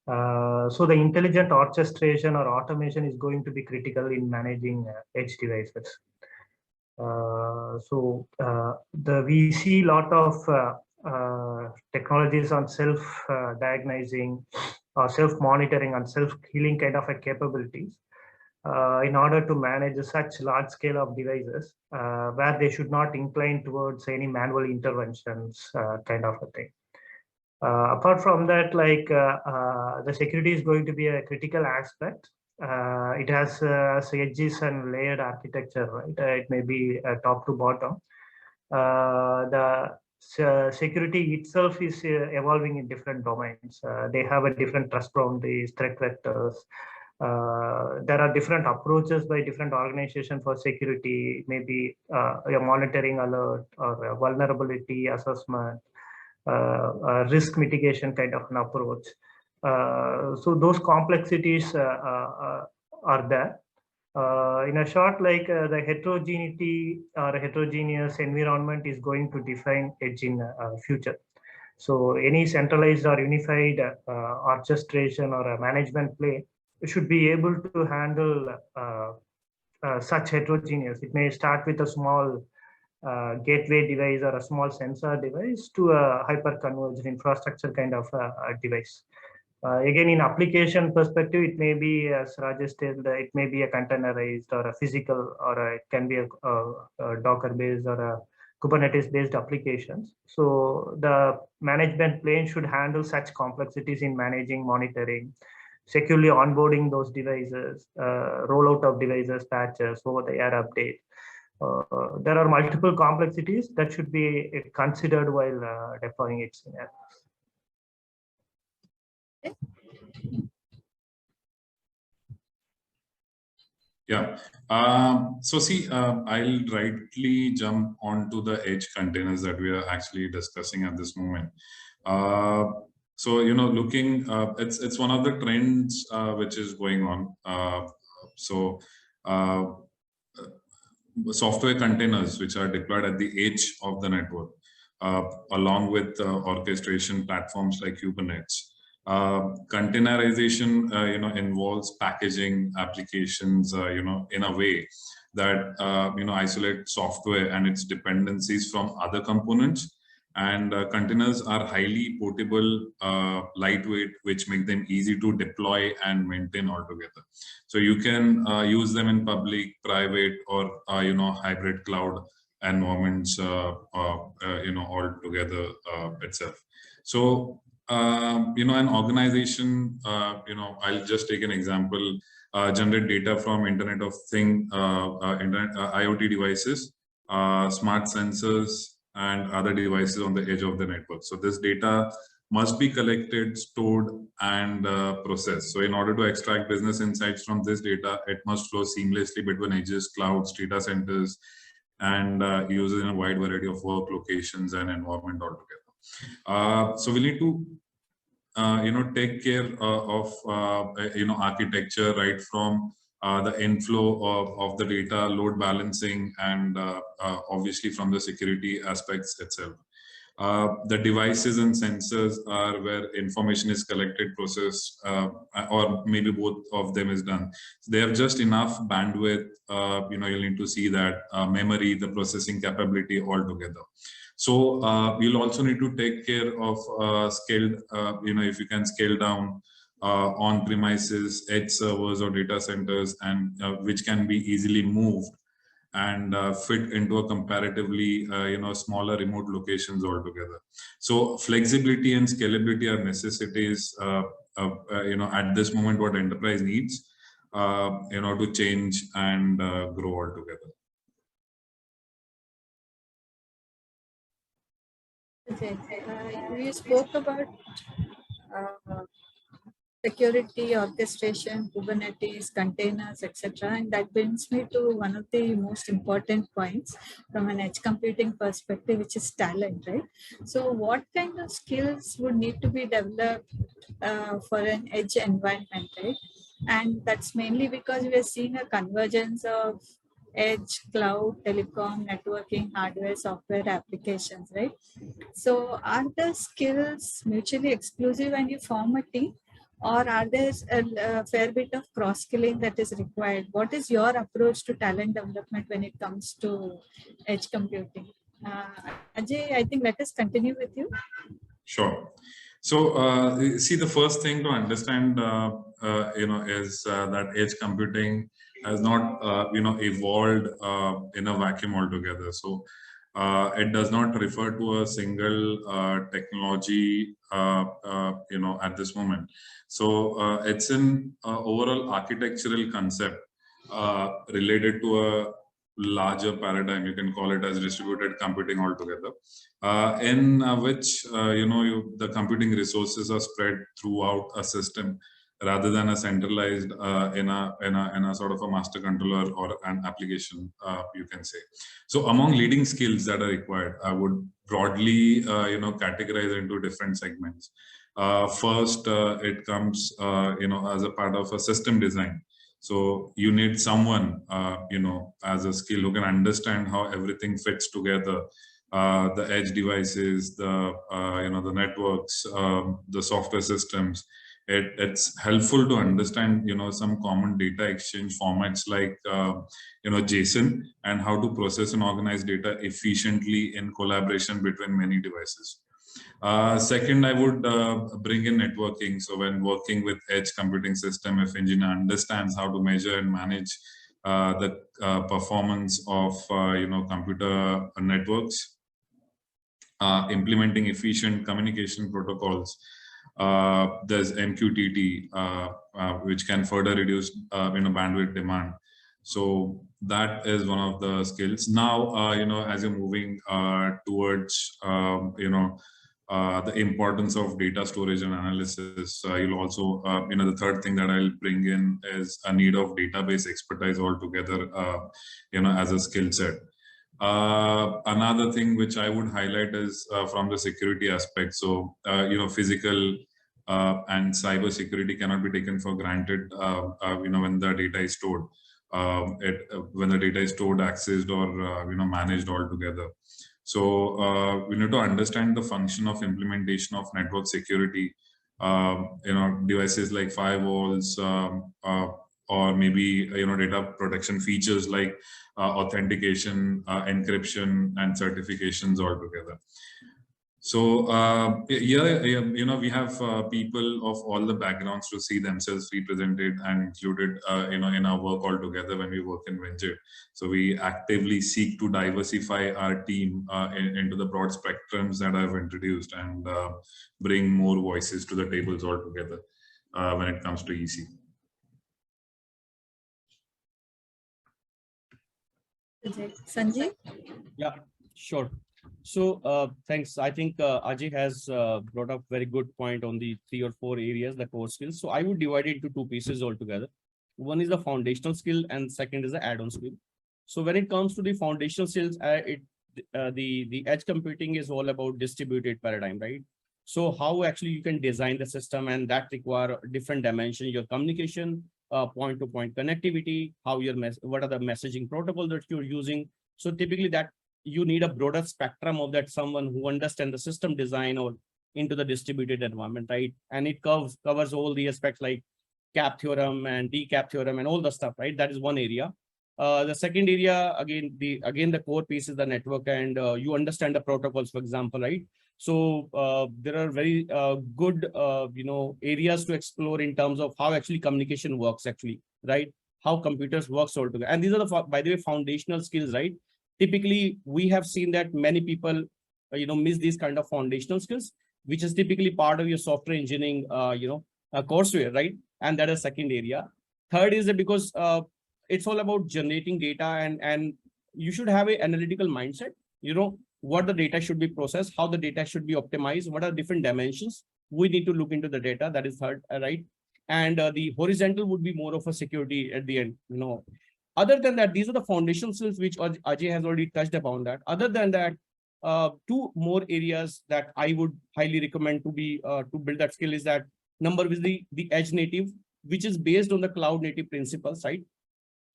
So the intelligent orchestration or automation is going to be critical in managing edge devices. We see a lot of technologies on self-diagnosing or self-monitoring and self-healing kind of capabilities in order to manage such large scale of devices where they should not incline towards any manual interventions kind of a thing. Apart from that, the security is going to be a critical aspect. It has edges and layered architecture, right? It may be top to bottom. The security itself is evolving in different domains. They have a different trust boundaries, threat vectors. There are different approaches by different organizations for security, maybe a monitoring alert or a vulnerability assessment, risk mitigation kind of an approach. So those complexities are there. In a short, the heterogeneity or heterogeneous environment is going to define edge in future. So any centralized or unified orchestration or a management plane should be able to handle such heterogeneous. It may start with a small gateway device or a small sensor device to a hyper-converged infrastructure kind of device. Again, in application perspective, it may be, as Rajesh said, it may be a containerized or a physical, or it can be a Docker-based or a Kubernetes-based applications. So the management plane should handle such complexities in managing, monitoring, securely onboarding those devices, rollout of devices, patches, over-the-air update. There are multiple complexities that should be considered while deploying its scenarios. Yeah. So see, I'll rightly jump onto the edge containers that we are actually discussing at this moment. So, you know, looking, it's one of the trends which is going on. Software containers which are deployed at the edge of the network, along with orchestration platforms like Kubernetes. Containerization, you know, involves packaging applications, you know, in a way that you know, isolate software and its dependencies from other components. And containers are highly portable, lightweight, which make them easy to deploy and maintain altogether. So you can use them in public, private, or you know, hybrid cloud environments, you know, altogether itself. So you know, an organization, you know, I'll just take an example, generate data from Internet of Things, IoT devices, smart sensors, and other devices on the edge of the network. So this data must be collected, stored, and processed. So in order to extract business insights from this data, it must flow seamlessly between edges, clouds, data centers, and users in a wide variety of work locations and environment altogether. So we need to you know, take care of you know, architecture right from the inflow of the data, load balancing, and obviously from the security aspects itself. The devices and sensors are where information is collected, processed, or maybe both of them is done. So they have just enough bandwidth. You know, you'll need to see that memory, the processing capability altogether. So you'll also need to take care of scaled, you know, if you can scale down on-premises, edge servers or data centers, and which can be easily moved and fit into a comparatively, you know, smaller remote locations altogether. So flexibility and scalability are necessities, you know, at this moment what enterprise needs, you know, to change and grow altogether. Okay, you spoke about security, orchestration, Kubernetes, containers, etc. And that brings me to one of the most important points from an edge computing perspective, which is talent, right? So what kind of skills would need to be developed for an edge environment, right? And that's mainly because we are seeing a convergence of edge, cloud, telecom, networking, hardware, software applications, right? So are the skills mutually exclusive when you form a team, or are there a fair bit of cross-skilling that is required? What is your approach to talent development when it comes to edge computing? Ajay, I think let us continue with you. Sure. So, see, the first thing to understand, is that edge computing has not, evolved in a vacuum altogether. So, it does not refer to a single technology, at this moment. So, it's an overall architectural concept related to a larger paradigm. You can call it as distributed computing altogether, in which the computing resources are spread throughout a system rather than a centralized in a sort of a master controller or an application, you can say. So among leading skills that are required, I would broadly categorize into different segments. First, it comes as a part of a system design. So you need someone, as a skill who can understand how everything fits together, the edge devices, the networks, the software systems. It's helpful to understand, some common data exchange formats like, JSON, and how to process and organize data efficiently in collaboration between many devices. Second, I would bring in networking. So when working with edge computing system, if engineer understands how to measure and manage the performance of computer networks, implementing efficient communication protocols. There's MQTT, which can further reduce bandwidth demand. So that is one of the skills. Now, as you're moving towards the importance of data storage and analysis, you'll also, the third thing that I'll bring in is a need of database expertise altogether, as a skill set. Another thing which I would highlight is from the security aspect. So, physical and cyber security cannot be taken for granted, when the data is stored. When the data is stored, accessed, or managed altogether. So we need to understand the function of implementation of network security. Devices like firewalls, or maybe data protection features like authentication, encryption, and certifications altogether. So we have people of all the backgrounds to see themselves represented and included, in our work altogether when we work in Winjit. So we actively seek to diversify our team into the broad spectrums that I've introduced, and bring more voices to the tables altogether when it comes to EC. Sanjeev? Yeah, sure. So thanks. I think Ajay has brought up very good point on the 3 or 4 areas, the core skills. So I would divide it into 2 pieces altogether. One is the foundational skill, and second is the add-on skill. So when it comes to the foundational skills, the edge computing is all about distributed paradigm, right? So how actually you can design the system, and that require different dimensions, your communication, point-to-point connectivity, what are the messaging protocol that you're using. So typically that you need a broader spectrum of that, someone who understands the system design or into the distributed environment, right? And it covers all the aspects like cap theorem and decap theorem and all the stuff, right? That is one area. The second area, again, the core piece is the network, and you understand the protocols, for example, right? So there are very good, areas to explore in terms of how actually communication works, actually, right? How computers work all together. And these are the, by the way, foundational skills, right? Typically, we have seen that many people, miss these kind of foundational skills, which is typically part of your software engineering, courseware, right? And that is second area. Third is that because it's all about generating data, and you should have an analytical mindset, what the data should be processed, how the data should be optimized, what are different dimensions. We need to look into the data. That is third, right? And the horizontal would be more of a security at the end, Other than that, these are the foundational skills which Ajay has already touched upon that. Other than that, 2 more areas that I would highly recommend to build that skill is that number is the edge native, which is based on the cloud native principles, right?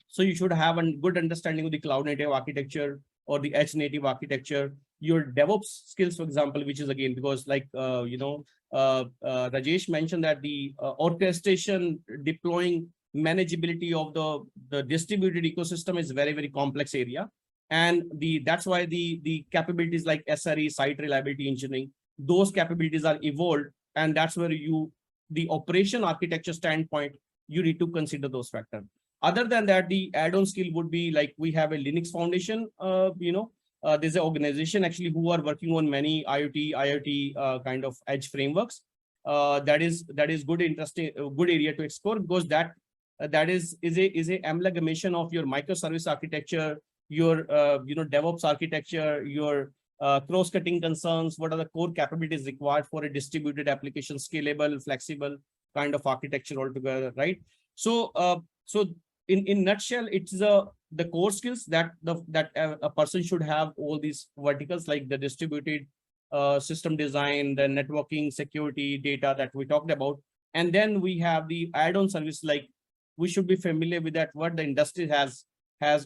So you should have a good understanding of the cloud native architecture or the edge native architecture. your DevOps skills, for example, which is again, because like, Rajesh mentioned that the orchestration, deploying, manageability of the distributed ecosystem is very, very complex area. And that's why the capabilities like SRE, site reliability engineering, those capabilities are evolved. And that's where the operation architecture standpoint, you need to consider those factors. Other than that, the add-on skill would be like, we have a Linux Foundation, there's an organization actually who are working on many IoT kind of edge frameworks. That is good, interesting, good area to explore, because that is a amalgamation of your microservice architecture, your DevOps architecture, your cross-cutting concerns, what are the core capabilities required for a distributed application, scalable, flexible kind of architecture altogether, right? So in nutshell, it's the core skills that a person should have, all these verticals like the distributed system design, the networking, security, data that we talked about. And then we have the add-on service, like we should be familiar with that, what the industry has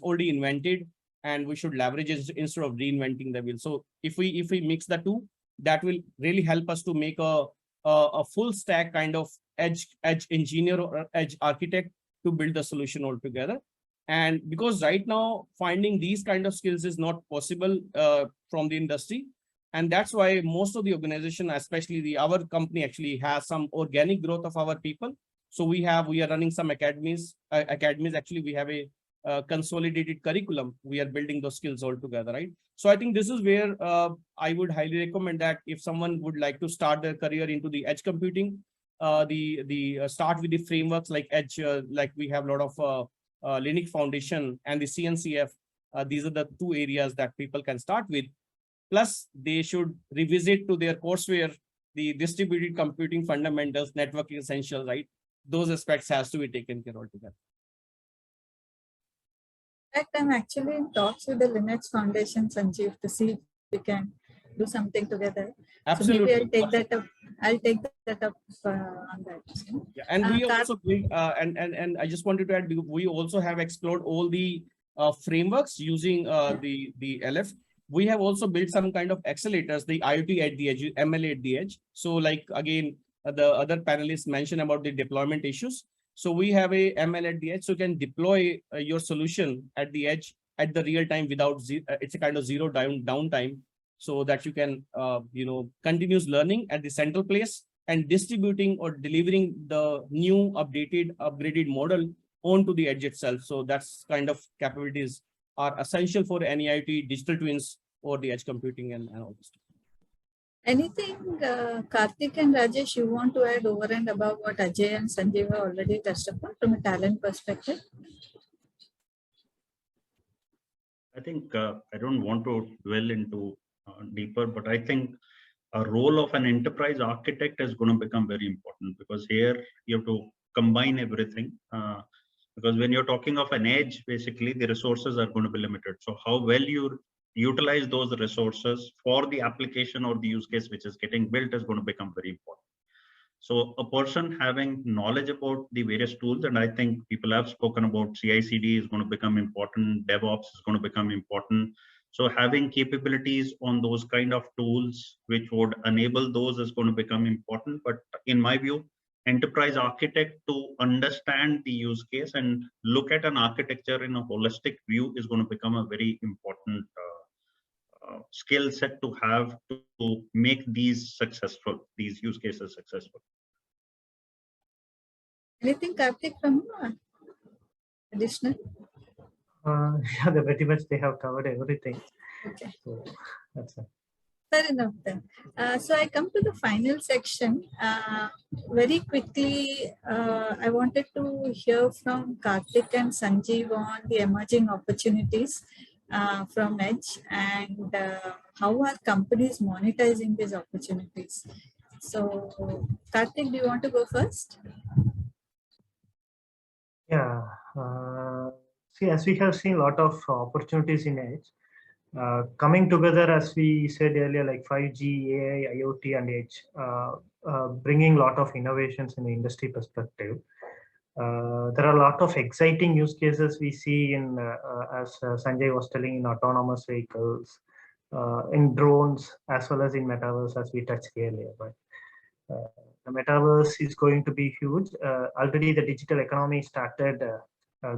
already invented, and we should leverage it instead of reinventing the wheel. So if we mix the two, that will really help us to make a full stack kind of edge engineer or edge architect to build the solution altogether. And because right now finding these kind of skills is not possible from the industry, and that's why most of the organization, especially our company, actually has some organic growth of our people. So we are running some academies. Actually, we have a consolidated curriculum. We are building those skills all together, right? So I think this is where I would highly recommend that if someone would like to start their career into the edge computing, start with the frameworks like edge, like we have a lot of Linux Foundation and the CNCF. These are the two areas that people can start with. Plus, they should revisit to their courseware the distributed computing fundamentals, networking essentials, right? Those aspects has to be taken care of together. In fact, I'm actually in talks with the Linux Foundation, Sanjeev, to see if we can do something together. Absolutely. So maybe I'll take that up. I'll take that up on that. Yeah, and we also and I just wanted to add, we also have explored all the frameworks using the LF. We have also built some kind of accelerators, the IoT at the edge, ML at the edge. So like again, the other panelists mentioned about the deployment issues. So we have a ML at the edge, so you can deploy your solution at the edge at the real time without it's a kind of zero downtime, so that you can continuous learning at the central place and distributing or delivering the new upgraded model onto the edge itself. So that's kind of capabilities are essential for any IoT, digital twins, or the edge computing and all this stuff. Anything, Karthik and Rajesh, you want to add over and above what Ajay and Sanjeev have already touched upon from a talent perspective? I think I don't want to dwell into deeper, but I think a role of an enterprise architect is going to become very important, because here you have to combine everything. Because when you're talking of an edge, basically the resources are going to be limited. So how well you utilize those resources for the application or the use case which is getting built is going to become very important. So a person having knowledge about the various tools, and I think people have spoken about CI/CD is going to become important, DevOps is going to become important. So having capabilities on those kind of tools which would enable those is going to become important. But in my view, enterprise architect to understand the use case and look at an architecture in a holistic view is going to become a very important skill set to have to make these successful, these use cases successful. Anything, Karthik, from additional? Yeah, pretty much they have covered everything. Okay. So that's it. Fair enough then. So I come to the final section. Very quickly, I wanted to hear from Karthik and Sanjeev on the emerging opportunities from Edge, and how are companies monetizing these opportunities. So Karthik, do you want to go first? Yeah. See, as we have seen a lot of opportunities in Edge, coming together, as we said earlier, like 5G, AI, IoT, and Edge, bringing a lot of innovations in the industry perspective. There are a lot of exciting use cases we see in, as Sanjay was telling, in autonomous vehicles, in drones as well as in metaverse, as we touched earlier. Right? The metaverse is going to be huge. Already the digital economy started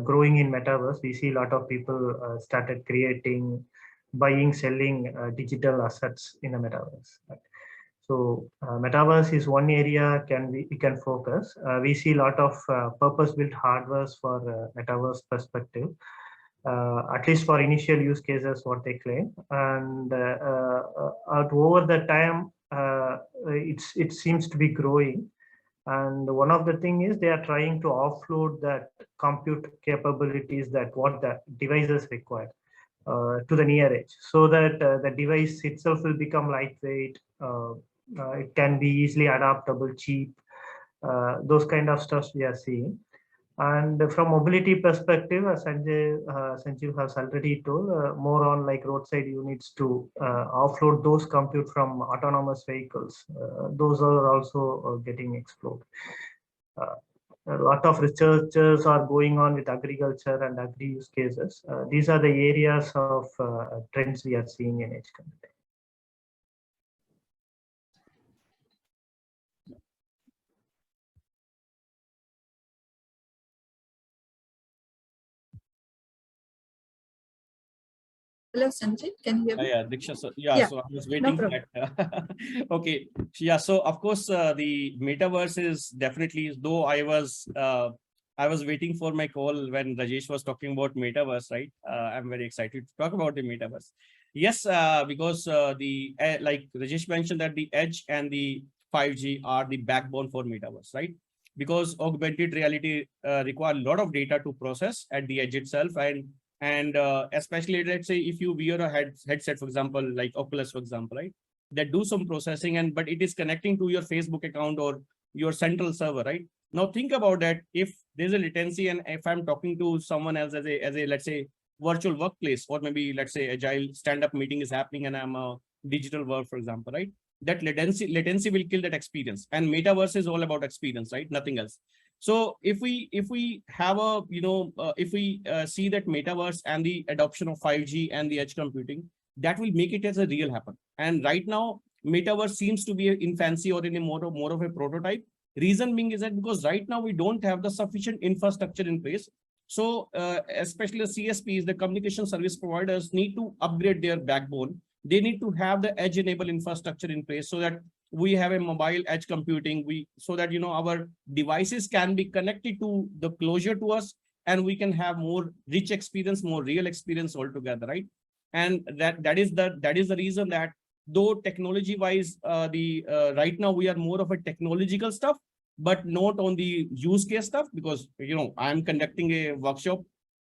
growing in metaverse. We see a lot of people started creating, buying, selling digital assets in the metaverse. Right? So metaverse is one area we can focus. We see a lot of purpose-built hardwares for metaverse perspective. At least for initial use cases, what they claim, and over the time, it seems to be growing. And one of the thing is they are trying to offload that compute capabilities that what the devices require to the near edge, so that the device itself will become lightweight. It can be easily adaptable, cheap. Those kind of stuff we are seeing. And from mobility perspective, as Sanjeev has already told, more on like roadside units to offload those compute from autonomous vehicles. Those are also getting explored. A lot of researchers are going on with agriculture and agri use cases. These are the areas of trends we are seeing in edge computing. Hello, Sanjeev. Can you hear me? Yeah, Diksha. So so I was waiting. No Okay. Yeah. So of course, the metaverse is definitely. Though I was waiting for my call when Rajesh was talking about metaverse. Right. I'm very excited to talk about the metaverse. Yes, because like Rajesh mentioned that the edge and the 5G are the backbone for metaverse. Right. Because augmented reality require a lot of data to process at the edge itself, and especially let's say if you wear a headset, for example, like Oculus, for example, right, that do some processing, but it is connecting to your Facebook account or your central server, right? Now think about that. If there's a latency, and if I'm talking to someone else as a let's say virtual workplace, or maybe let's say agile stand-up meeting is happening and I'm a digital world, for example, right, that latency will kill that experience. And metaverse is all about experience, right? Nothing else. So if we have a if we see that metaverse and the adoption of 5G and the edge computing, that will make it as a real happen. And right now metaverse seems to be in fancy or in a more of a prototype. Reason being is that because right now we don't have the sufficient infrastructure in place. So especially the CSPs, the communication service providers, need to upgrade their backbone. They need to have the edge enabled infrastructure in place so that we have a mobile edge computing, so that our devices can be connected to the closure to us, and we can have more rich experience, more real experience altogether, right? And that is the reason that though technology wise right now we are more of a technological stuff, but not on the use case stuff, because I'm conducting a workshop.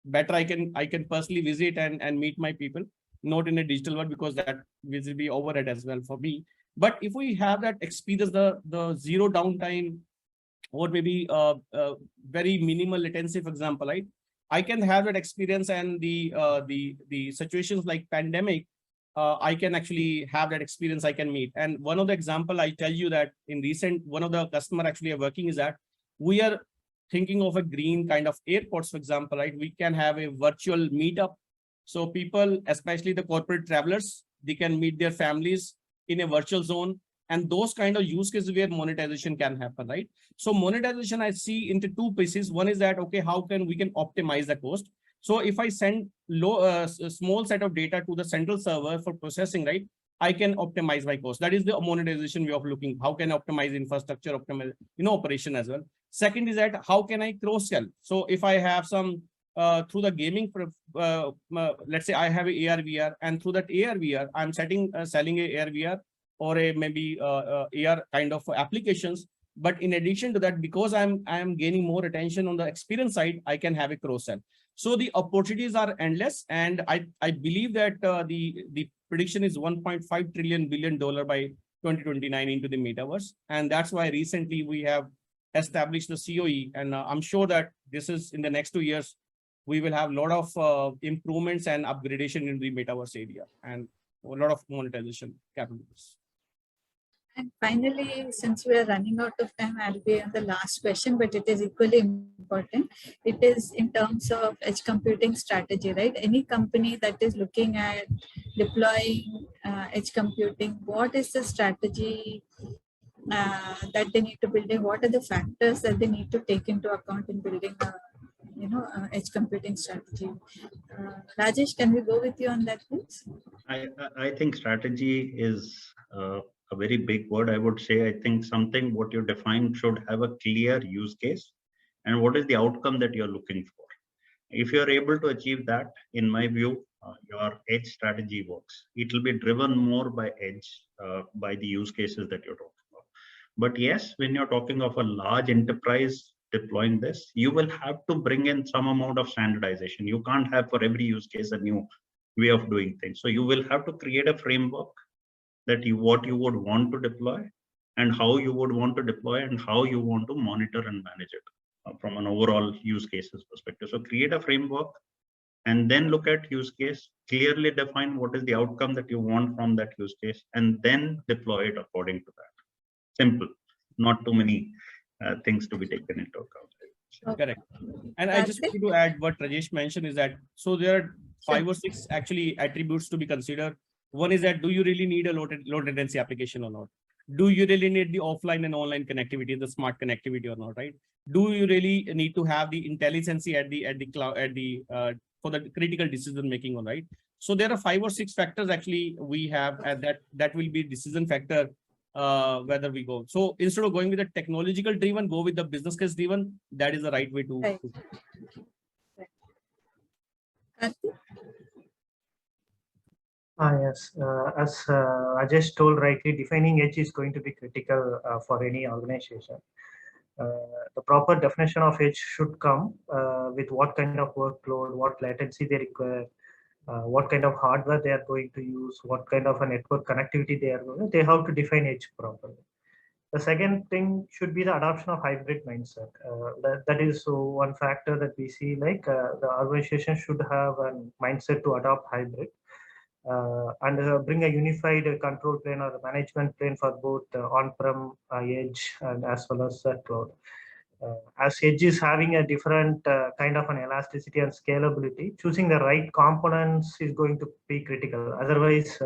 Better I can personally visit and meet my people, not in a digital world, because that will be overhead as well for me. But if we have that experience, the zero downtime, or maybe very minimal latency, for example, right, I can have that experience. And the situations like pandemic, I can actually have that experience, I can meet. And one of the example I tell you that in recent, one of the customer actually are working is that we are thinking of a green kind of airports, for example, right? We can have a virtual meetup. So people, especially the corporate travelers, they can meet their families in a virtual zone, and those kind of use cases where monetization can happen, right? So monetization I see into two pieces. One is that, okay, how can we optimize the cost? So if I send a small set of data to the central server for processing, right, I can optimize my cost. That is the monetization way of looking. How can I optimize infrastructure, optimize operation as well. Second is that how can I cross sell? So if I have some through the gaming, let's say I have a AR VR, and through that AR VR, I'm selling a AR VR or a maybe AR kind of applications. But in addition to that, because I am gaining more attention on the experience side, I can have a cross sell. So the opportunities are endless, and I believe that the prediction is $1.5 trillion by 2029 into the metaverse, and that's why recently we have established the COE, and I'm sure that this is in the next 2 years we will have a lot of improvements and upgradation in the metaverse area, and a lot of monetization capabilities. And finally, since we are running out of time, I'll be on the last question, but it is equally important. It is in terms of edge computing strategy, right? Any company that is looking at deploying edge computing, what is the strategy that they need to build in? What are the factors that they need to take into account in building a edge computing strategy? Rajesh, can we go with you on that, please? I think strategy is a very big word. I would say, I think something what you define should have a clear use case and what is the outcome that you're looking for. If you're able to achieve that, in my view, your edge strategy works. It will be driven more by edge, by the use cases that you're talking about. But yes, when you're talking of a large enterprise deploying this, you will have to bring in some amount of standardization. You can't have for every use case a new way of doing things. So you will have to create a framework that what you would want to deploy and how you would want to deploy and how you want to monitor and manage it from an overall use cases perspective. So create a framework and then look at use case, clearly define what is the outcome that you want from that use case, and then deploy it according to that. Simple, not too many things to be taken into account. Correct. And I just want to add what Rajesh mentioned is that, so there are 5 or 6 actually attributes to be considered. One is that, do you really need a low latency application or not? Do you really need the offline and online connectivity, the smart connectivity or not, right? Do you really need to have the intelligence at the cloud, for the critical decision making, all right? So there are 5 or 6 factors actually we have, and that will be decision factor whether we go. So instead of going with the technological driven, go with the business case driven. That is the right way to. Right. Yes, as Ajay told rightly, defining edge is going to be critical for any organization. The proper definition of edge should come with what kind of workload, what latency they require, what kind of hardware they are going to use, what kind of a network connectivity they are going to. They have to define edge properly. The second thing should be the adoption of hybrid mindset. That is one factor that we see, like the organization should have a mindset to adopt hybrid. And bring a unified control plane or a management plane for both on-prem, edge, and as well as cloud. As edge is having a different kind of an elasticity and scalability, choosing the right components is going to be critical. Otherwise,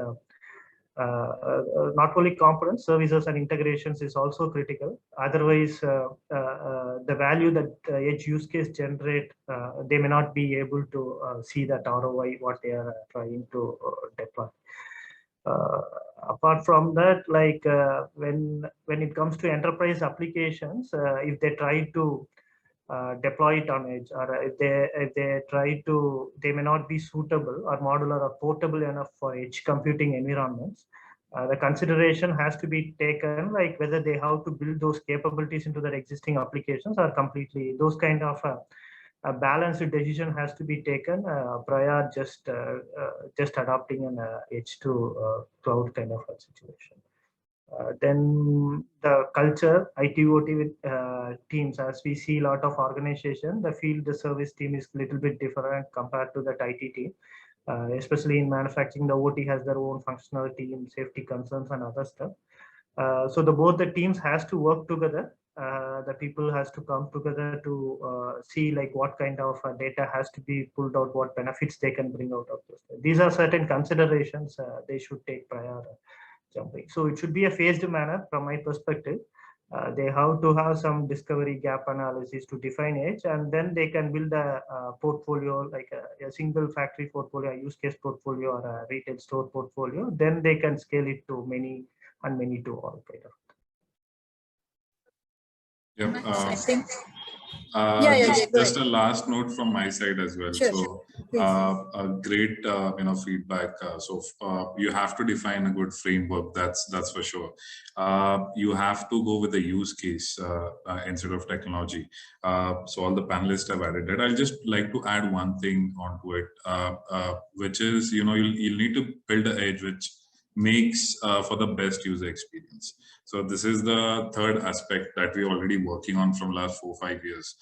not only components, services and integrations is also critical. Otherwise, the value that edge use case generate, they may not be able to see that ROI what they are trying to deploy. Apart from that, like when it comes to enterprise applications, if they try to deploy it on edge, or if they try to, they may not be suitable or modular or portable enough for edge computing environments. The consideration has to be taken, like whether they have to build those capabilities into their existing applications or completely, those kind of a balanced decision has to be taken prior just adopting an edge to cloud kind of a situation. Then the culture, IT/OT with teams, as we see a lot of organizations, the field the service team is a little bit different compared to that IT team. Especially in manufacturing, the OT has their own functional team, safety concerns and other stuff. So both the teams has to work together. The people has to come together to see like what kind of data has to be pulled out, what benefits they can bring out of this. These are certain considerations they should take prior jumping. So it should be a phased manner from my perspective. They have to have some discovery gap analysis to define edge, and then they can build a portfolio, like a single factory portfolio, a use case portfolio, or a retail store portfolio. Then they can scale it to many and many to all kind of. Yep. I think. Just a last note from my side as well. Sure, a great feedback. You have to define a good framework. That's for sure. You have to go with the use case instead of technology. So all the panelists have added that. I'll just like to add one thing onto it, which is you'll need to build an edge which makes for the best user experience. So this is the third aspect that we're already working on from last 4 or 5 years.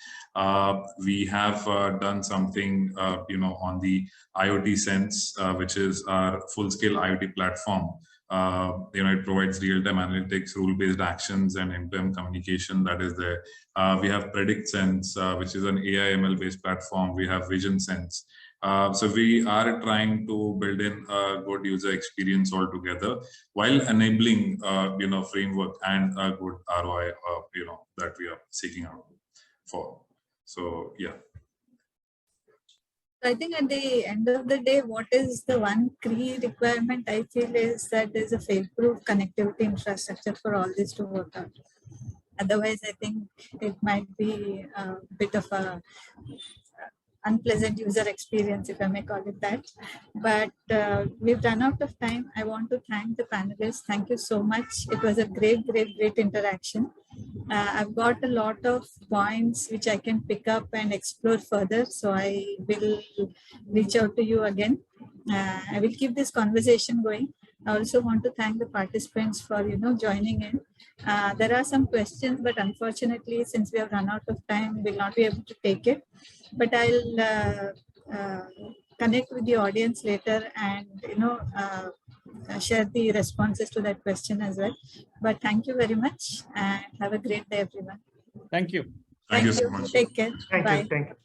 We have done something, on the IoT Sense, which is our full-scale IoT platform, It provides real-time analytics, rule-based actions, and end-to-end communication that is there. We have Predict Sense, which is an AI ML-based platform. We have Vision Sense. So we are trying to build in a good user experience altogether while enabling, framework and a good ROI, that we are seeking out for. So, yeah. I think at the end of the day, what is the one key requirement I feel is that there's a fail-proof connectivity infrastructure for all this to work out. Otherwise, I think it might be a bit of a unpleasant user experience, if I may call it that. But we've run out of time. I want to thank the panelists. Thank you so much. It was a great interaction. I've got a lot of points which I can pick up and explore further. So I will reach out to you again. I will keep this conversation going. I also want to thank the participants for joining in. There are some questions, but unfortunately, since we have run out of time, we will not be able to take it. But I'll connect with the audience later and share the responses to that question as well. But thank you very much and have a great day, everyone. Thank you. Thank you so much. Take care. Thank Bye. you. Thank you.